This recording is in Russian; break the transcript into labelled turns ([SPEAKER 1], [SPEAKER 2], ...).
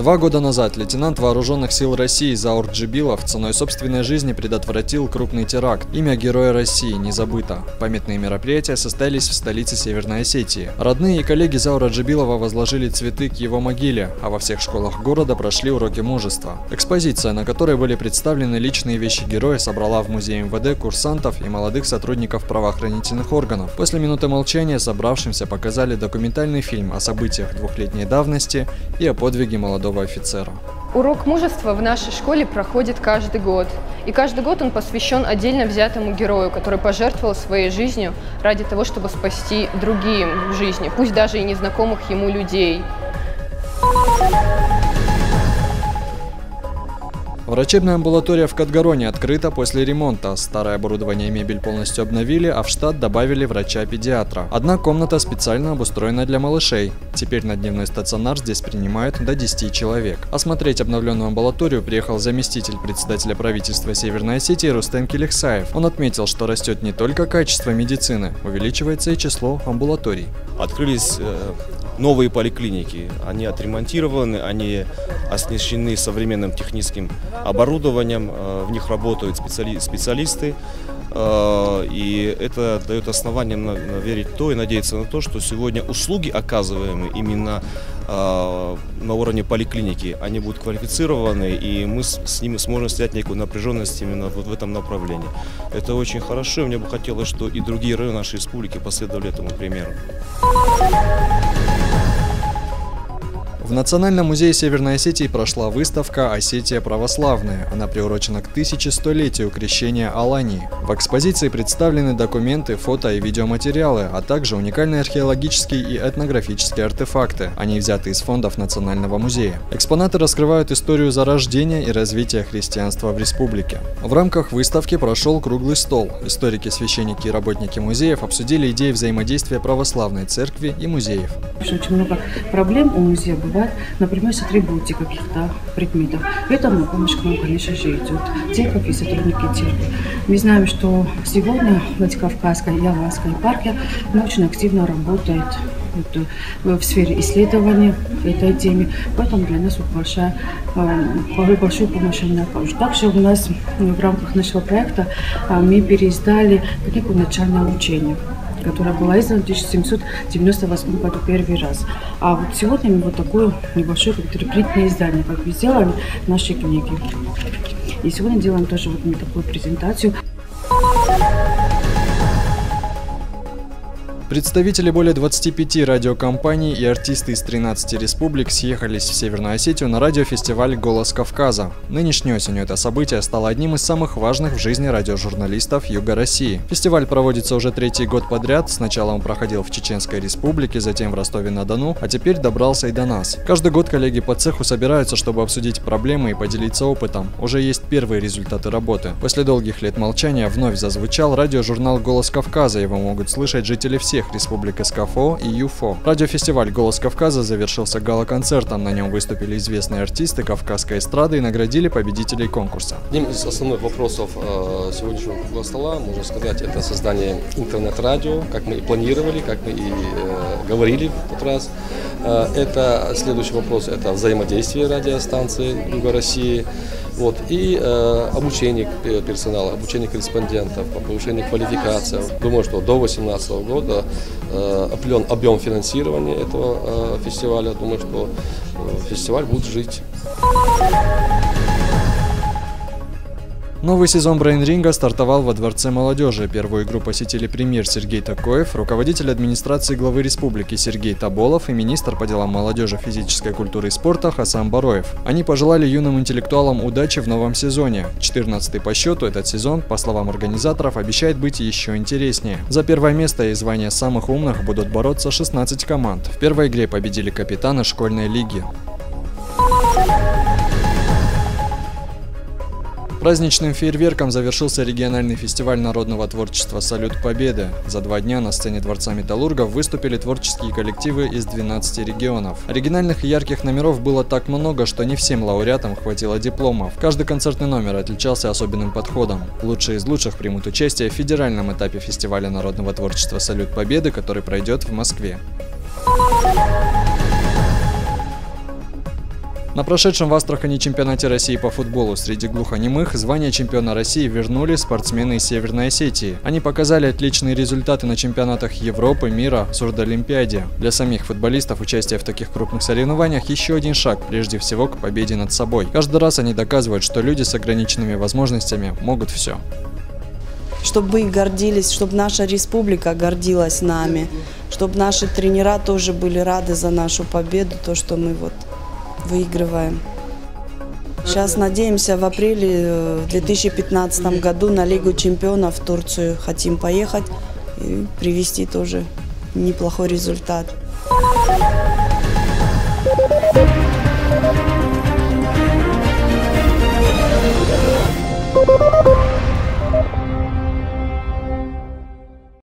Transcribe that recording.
[SPEAKER 1] 2 года назад лейтенант Вооруженных сил России Заур Джибилов ценой собственной жизни предотвратил крупный теракт. Имя Героя России не забыто. Памятные мероприятия состоялись в столице Северной Осетии. Родные и коллеги Заура Джибилова возложили цветы к его могиле, а во всех школах города прошли уроки мужества. Экспозиция, на которой были представлены личные вещи героя, собрала в музее МВД курсантов и молодых сотрудников правоохранительных органов. После минуты молчания собравшимся показали документальный фильм о событиях двухлетней давности и о подвиге молодого офицера.
[SPEAKER 2] Урок мужества в нашей школе проходит каждый год. И каждый год он посвящен отдельно взятому герою, который пожертвовал своей жизнью ради того, чтобы спасти другим в жизни, пусть даже и незнакомых ему людей.
[SPEAKER 1] Врачебная амбулатория в Катгароне открыта после ремонта. Старое оборудование и мебель полностью обновили, а в штат добавили врача-педиатра. Одна комната специально обустроена для малышей. Теперь на дневной стационар здесь принимают до 10 человек. Осмотреть обновленную амбулаторию приехал заместитель председателя правительства Северной Осетии Рустем Келехсаев. Он отметил, что растет не только качество медицины, увеличивается и число амбулаторий.
[SPEAKER 3] Открылись новые поликлиники, они отремонтированы, они оснащены современным техническим оборудованием, в них работают специалисты, и это дает основание верить в то и надеяться на то, что сегодня услуги, оказываемые именно на уровне поликлиники, они будут квалифицированы, и мы с ними сможем снять некую напряженность именно вот в этом направлении. Это очень хорошо, и мне бы хотелось, что и другие районы нашей республики последовали этому примеру.
[SPEAKER 1] В Национальном музее Северной Осетии прошла выставка «Осетия православная». Она приурочена к 1100-летию крещения Алании. В экспозиции представлены документы, фото и видеоматериалы, а также уникальные археологические и этнографические артефакты. Они взяты из фондов Национального музея. Экспонаты раскрывают историю зарождения и развития христианства в республике. В рамках выставки прошел круглый стол. Историки, священники и работники музеев обсудили идеи взаимодействия православной церкви и музеев.
[SPEAKER 4] Очень много проблем у музея бывает, например, с атрибутикой каких-то предметов. Это на помощь к нам, конечно же, идет церковь и сотрудники церкви. Мы знаем, что сегодня Владикавказская и Аланская епархия очень активно работает в сфере исследования этой темы, поэтому для нас большую помощь они окажут. Также у нас в рамках нашего проекта мы переиздали книгу «Начальное учение», которая была издана в 1798 году первый раз. А вот сегодня мы вот такое небольшое предварительное издание, как мы сделали наши книги. И сегодня делаем тоже вот такую презентацию.
[SPEAKER 1] Представители более 25 радиокомпаний и артисты из 13 республик съехались в Северную Осетию на радиофестиваль «Голос Кавказа». Нынешней осенью это событие стало одним из самых важных в жизни радиожурналистов Юга России. Фестиваль проводится уже 3-й год подряд. Сначала он проходил в Чеченской республике, затем в Ростове-на-Дону, а теперь добрался и до нас. Каждый год коллеги по цеху собираются, чтобы обсудить проблемы и поделиться опытом. Уже есть первые результаты работы. После долгих лет молчания вновь зазвучал радиожурнал «Голос Кавказа». Его могут слышать жители всех республик СКФО и ЮФО. Радиофестиваль «Голос Кавказа» завершился гала-концертом. На нем выступили известные артисты кавказской эстрады и наградили победителей конкурса.
[SPEAKER 5] Одним из основных вопросов сегодняшнего круглого стола, можно сказать, это создание интернет-радио, как мы и планировали, как мы и говорили в тот раз. Это следующий вопрос, это взаимодействие радиостанций Юга России. Вот, и обучение персонала, обучение корреспондентов, повышение квалификации. Думаю, что до 2018 года определен объем финансирования этого фестиваля. Думаю, что фестиваль будет жить.
[SPEAKER 1] Новый сезон брейн-ринга стартовал во Дворце молодежи. Первую игру посетили премьер Сергей Такоев, руководитель администрации главы республики Сергей Таболов и министр по делам молодежи, физической культуры и спорта Хасан Бароев. Они пожелали юным интеллектуалам удачи в новом сезоне. 14-й по счету этот сезон, по словам организаторов, обещает быть еще интереснее. За первое место и звание самых умных будут бороться 16 команд. В первой игре победили капитаны школьной лиги. Праздничным фейерверком завершился региональный фестиваль народного творчества «Салют Победы». За 2 дня на сцене Дворца металлургов выступили творческие коллективы из 12 регионов. Оригинальных и ярких номеров было так много, что не всем лауреатам хватило дипломов. Каждый концертный номер отличался особенным подходом. Лучшие из лучших примут участие в федеральном этапе фестиваля народного творчества «Салют Победы», который пройдет в Москве. На прошедшем в Астрахани чемпионате России по футболу среди глухонемых звание чемпиона России вернули спортсмены из Северной Осетии. Они показали отличные результаты на чемпионатах Европы, мира, сурдоолимпиаде. Для самих футболистов участие в таких крупных соревнованиях еще один шаг, прежде всего, к победе над собой. Каждый раз они доказывают, что люди с ограниченными возможностями могут все.
[SPEAKER 6] Чтобы мы гордились, чтобы наша республика гордилась нами, чтобы наши тренера тоже были рады за нашу победу, то, что мы вот выигрываем. Сейчас надеемся в апреле 2015 году на Лигу чемпионов в Турцию. Хотим поехать и привести тоже неплохой результат.